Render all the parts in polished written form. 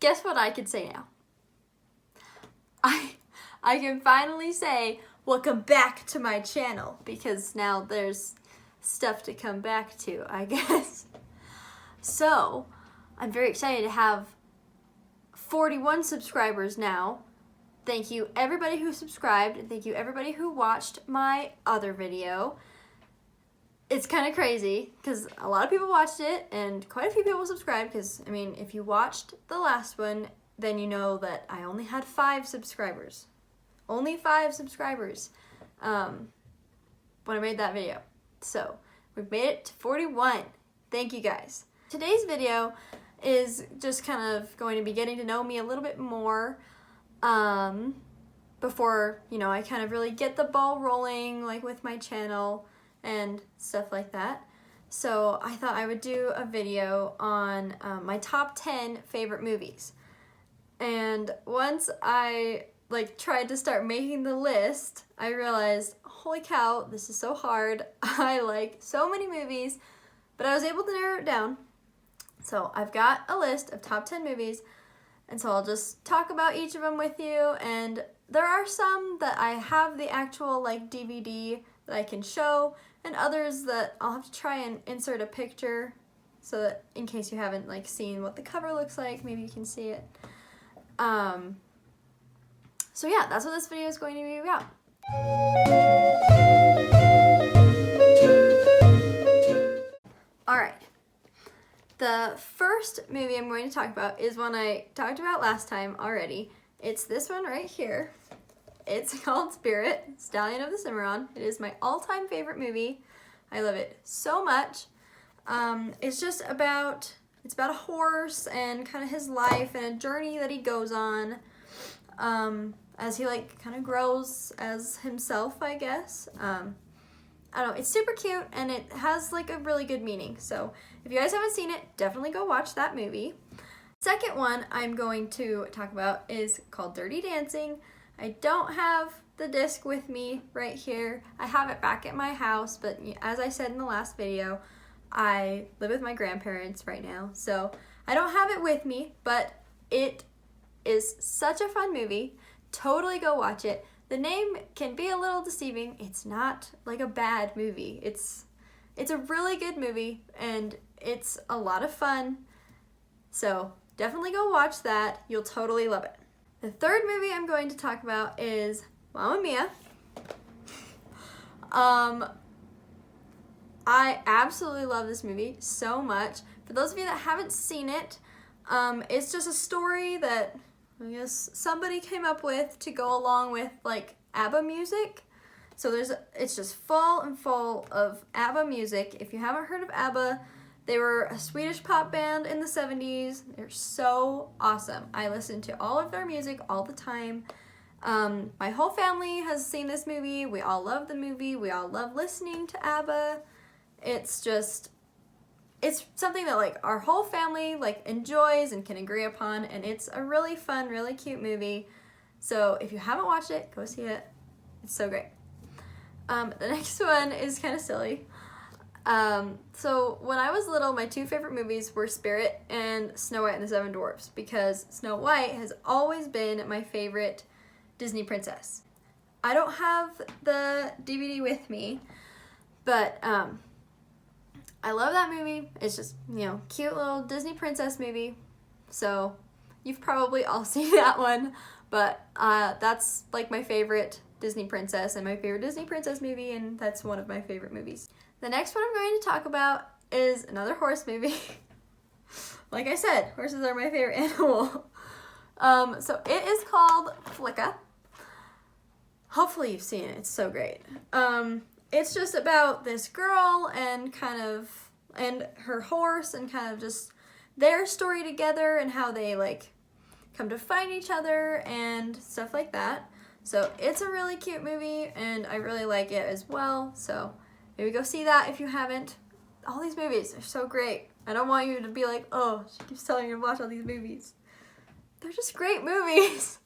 guess what I can say now? I can finally say welcome back to my channel, because now there's stuff to come back to, I guess. So I'm very excited to have 41 subscribers now. Thank you everybody who subscribed, and thank you everybody who watched my other video. It's kind of crazy because a lot of people watched it and quite a few people subscribed, because I mean, if you watched the last one, then you know that I only had 5 subscribers. Only 5 subscribers when I made that video. So we've made it to 41. Thank you guys. Today's video is just kind of going to be getting to know me a little bit more before, you know, I kind of really get the ball rolling, like with my channel and stuff like that. So I thought I would do a video on my top 10 favorite movies. And once I tried to start making the list, I realized, holy cow, this is so hard. I like so many movies, but I was able to narrow it down. So I've got a list of top 10 movies, and so I'll just talk about each of them with you. And there are some that I have the actual DVD that I can show, and others that I'll have to try and insert a picture so that in case you haven't seen what the cover looks like, maybe you can see it. So yeah, that's what this video is going to be about. Alright, the first movie I'm going to talk about is one I talked about last time already. It's this one right here. It's called Spirit, Stallion of the Cimarron. It is my all-time favorite movie. I love it so much. It's about a horse and kind of his life and a journey that he goes on as he kind of grows as himself, I guess. I don't know, it's super cute and it has a really good meaning. So if you guys haven't seen it, definitely go watch that movie. Second one I'm going to talk about is called Dirty Dancing. I don't have the disc with me right here. I have it back at my house, but as I said in the last video, I live with my grandparents right now, so I don't have it with me, but it is such a fun movie. Totally go watch it. The name can be a little deceiving. It's not a bad movie. It's a really good movie, and it's a lot of fun. So definitely go watch that. You'll totally love it. The third movie I'm going to talk about is Mamma Mia. I absolutely love this movie so much. For those of you that haven't seen it, it's just a story that I guess somebody came up with to go along with ABBA music. So it's just full of ABBA music. If you haven't heard of ABBA, they were a Swedish pop band in the 70s. They're so awesome. I listen to all of their music all the time. My whole family has seen this movie. We all love the movie. We all love listening to ABBA. It's something that our whole family enjoys and can agree upon, and it's a really fun, really cute movie. So if you haven't watched it, go see it. It's so great. The next one is kind of silly. So when I was little, my 2 favorite movies were Spirit and Snow White and the Seven Dwarfs, because Snow White has always been my favorite Disney princess. I don't have the DVD with me, but I love that movie. It's just, cute little Disney princess movie. So you've probably all seen that one, but that's my favorite Disney princess and my favorite Disney princess movie, and that's one of my favorite movies. The next one I'm going to talk about is another horse movie. Like I said, horses are my favorite animal. So it is called Flicka. Hopefully you've seen it. It's so great. It's just about this girl and her horse and kind of just their story together and how they come to find each other and stuff like that. So it's a really cute movie and I really like it as well. So maybe go see that if you haven't. All these movies are so great. I don't want you to be like, oh, she keeps telling you to watch all these movies. They're just great movies.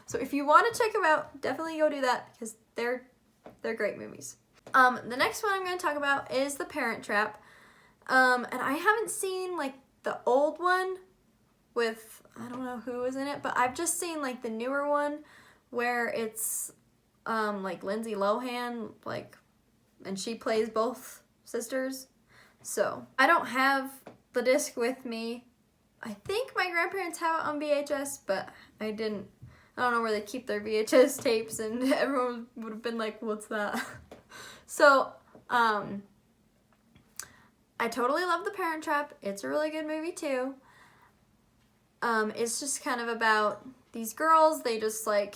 So if you want to check them out, definitely go do that because they're great movies. The next one I'm going to talk about is The Parent Trap. And I haven't seen the old one with, I don't know who was in it, but I've just seen like the newer one where it's like Lindsay Lohan, like, and she plays both sisters. So I don't have the disc with me. I think my grandparents have it on VHS, but I don't know where they keep their VHS tapes, and everyone would have been like, what's that? So I totally love The Parent Trap. It's a really good movie too. It's just kind of about these girls. They just like,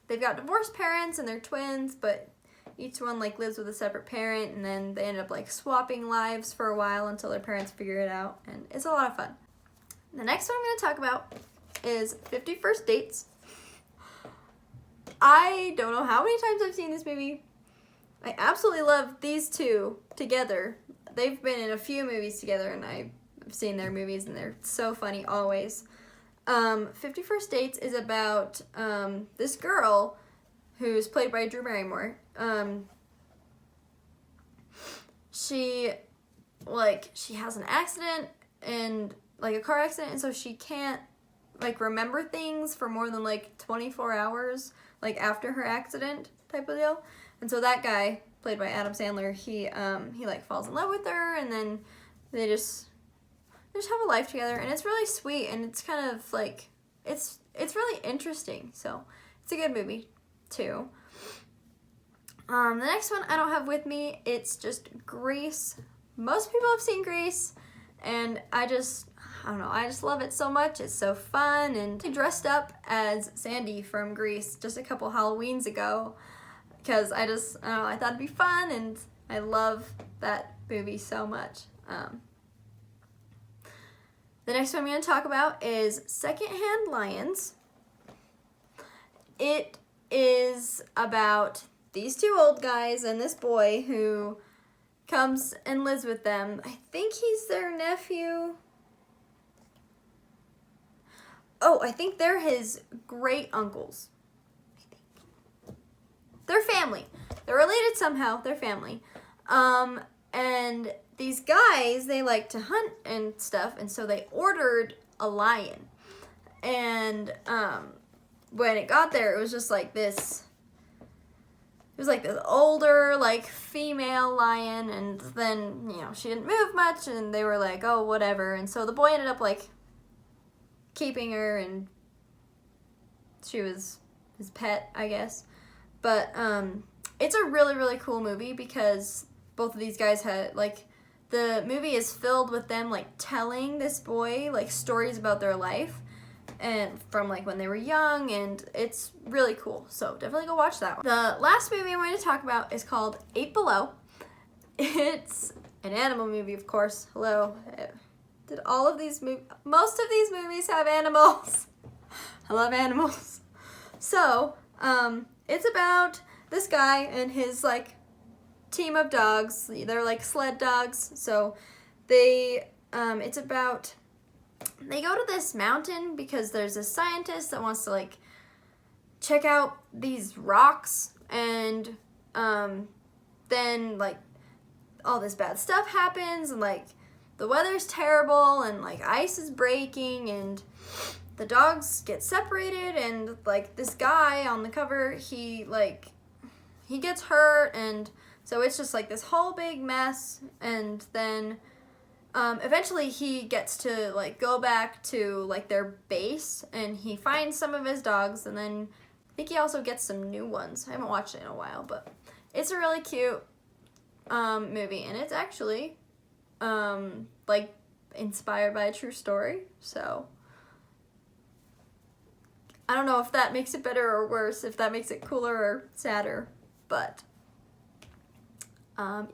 they've got divorced parents and they're twins, but each one like lives with a separate parent, and then they end up like swapping lives for a while until their parents figure it out, and it's a lot of fun. The next one I'm going to talk about is 50 First Dates. I don't know how many times I've seen this movie. I absolutely love these two together. They've been in a few movies together, and I've seen their movies, and they're so funny always. 50 First Dates is about this girl who's played by Drew Barrymore. She has an accident, and like a car accident, and so she can't like remember things for more than like 24 hours like after her accident type of deal. And so that guy, played by Adam Sandler, he like falls in love with her, and then they just have a life together, and it's really sweet, and it's kind of like it's really interesting. So it's a good movie too. The next one I don't have with me. It's just Grease. Most people have seen Grease, and I don't know, I just love it so much. It's so fun, and I dressed up as Sandy from Grease just a couple Halloweens ago because I don't know, I thought it'd be fun, and I love that movie so much. The next one I'm going to talk about is Secondhand Lions. It is about these two old guys and this boy who comes and lives with them. I think he's their nephew. Oh, I think they're his great uncles. They're family. They're related somehow. They're family. And these guys, they like to hunt and stuff, and so they ordered a lion. And when it got there, it was just like this. It was like this older, like, female lion, and then, she didn't move much, and they were like, oh, whatever. And so the boy ended up, like, keeping her, and she was his pet, I guess. But it's a really, really cool movie because both of these guys had, like, the movie is filled with them, like, telling this boy, like, stories about their life and from, like, when they were young, and it's really cool. So definitely go watch that one. The last movie I'm going to talk about is called 8 Below. It's an animal movie, of course. Hello. Did all of these most of these movies have animals? I love animals. So, it's about this guy and his, like, team of dogs. They're, like, sled dogs. So, it's about, they go to this mountain because there's a scientist that wants to, like, check out these rocks, and, then, like, all this bad stuff happens, and, like, the weather's terrible, and, like, ice is breaking, and the dogs get separated, and, like, this guy on the cover, he gets hurt, and so it's just, like, this whole big mess, and then eventually he gets to, like, go back to, like, their base, and he finds some of his dogs, and then I think he also gets some new ones. I haven't watched it in a while, but it's a really cute movie, and it's actually like, inspired by a true story, so I don't know if that makes it better or worse, if that makes it cooler or sadder, but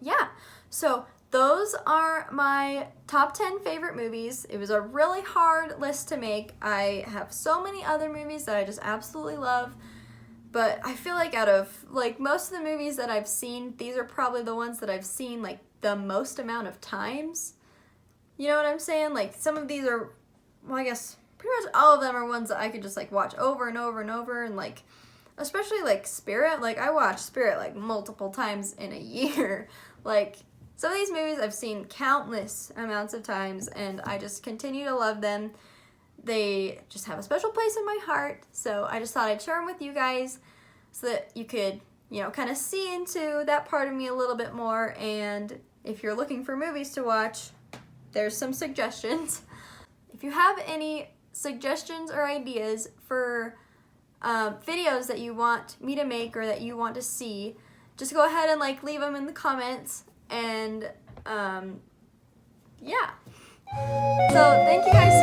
yeah, so those are my top 10 favorite movies. It was a really hard list to make. I have so many other movies that I just absolutely love, but I feel like out of, like, most of the movies that I've seen, these are probably the ones that I've seen, like, the most amount of times. You know what I'm saying? Like, some of these are, well, I guess pretty much all of them are ones that I could just, like, watch over and over and over, and, like, especially, like, Spirit. Like, I watch Spirit, like, multiple times in a year. Like, some of these movies I've seen countless amounts of times, and I just continue to love them. they just have a special place in my heart. So I just thought I'd share them with you guys so that you could, you know, kind of see into that part of me a little bit more. And if you're looking for movies to watch, there's some suggestions. If you have any suggestions or ideas for videos that you want me to make or that you want to see, just go ahead and like leave them in the comments. And yeah. So thank you guys